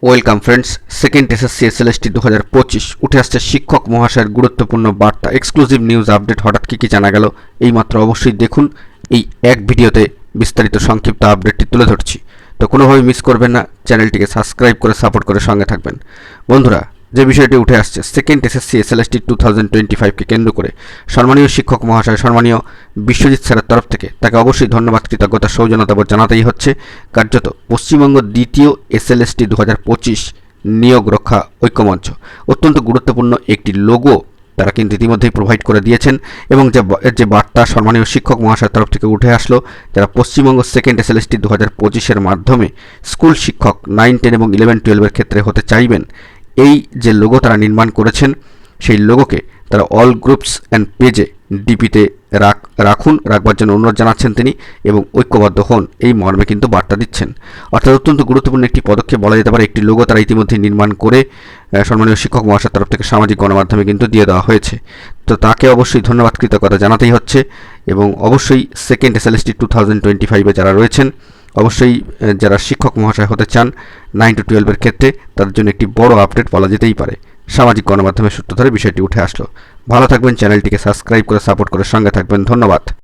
Welcome friends, second SSC SLST 2025 উঠে আসছে শিক্ষক মহাশয়ের গুরুত্বপূর্ণ বার্তা, এক্সক্লুসিভ নিউজ আপডেট। হঠাৎ কী জানা গেল এইমাত্র অবশ্যই দেখুন। এই এক ভিডিওতে বিস্তারিত সংক্ষিপ্ত আপডেটটি তুলে ধরছি, তো কোনোভাবে মিস করবেন না। চ্যানেলটিকে সাবস্ক্রাইব করে সাপোর্ট করে সঙ্গে থাকবেন। বন্ধুরা, যে বিষয়টি উঠে আসছে সেকেন্ড এসএসসি এসএলএসটি 2025কে কেন্দ্র করে সম্মানীয় শিক্ষক মহাশয়, সম্মানীয় বিশ্বজিৎ স্যারের তরফ থেকে তাকে অবশ্যই ধন্যবাদ, কৃতজ্ঞতা, সৌজন্যতাবোধ জানাতেই হচ্ছে। কার্যত পশ্চিমবঙ্গ দ্বিতীয় এসএলএসটি 2025 নিয়োগ রক্ষা ঐক্যমঞ্চ অত্যন্ত গুরুত্বপূর্ণ একটি লোগো তারা কিন্তু ইতিমধ্যেই প্রোভাইড করে দিয়েছেন, এবং যে বার্তা সম্মানীয় শিক্ষক মহাশয়ের তরফ থেকে উঠে আসলো, যারা পশ্চিমবঙ্গ সেকেন্ড এসএলএসটি 2025-এর মাধ্যমে স্কুল শিক্ষক 9, 10 এবং 11, 12-এর ক্ষেত্রে হতে চাইবেন, এই যে লোগো তারা নির্মাণ করেছেন সেই লোগোকে তারা অল গ্রুপস অ্যান্ড পেজে ডিপিতে রাখবার জন্য অনুরোধ জানাচ্ছেন তিনি, এবং ঐক্যবদ্ধ হন এই মর্মে কিন্তু বার্তা দিচ্ছেন। অর্থাৎ অত্যন্ত গুরুত্বপূর্ণ একটি পদক্ষেপ বলা যেতে পারে। একটি লোগো তারা ইতিমধ্যে নির্মাণ করে সম্মানীয় শিক্ষক মহাশয়ের তরফ থেকে সামাজিক গণমাধ্যমে কিন্তু দিয়ে দেওয়া হয়েছে। তো তাকে অবশ্যই ধন্যবাদ, কৃতজ্ঞতা জানাতেই হচ্ছে। এবং অবশ্যই সেকেন্ড এসএলএসটি 2025-এ যারা রয়েছেন, অবশ্যই যারা শিক্ষক মহাশয় হতে চান 9 to 12-এর ক্ষেত্রে, তাদের জন্য একটি বড় আপডেট বলা যেতেই পারে। সামাজিক গণমাধ্যমের সূত্র ধরে বিষয়টি উঠে আসলো। ভালো থাকবেন, চ্যানেলটিকে সাবস্ক্রাইব করে সাপোর্ট করে সঙ্গে থাকবেন। ধন্যবাদ।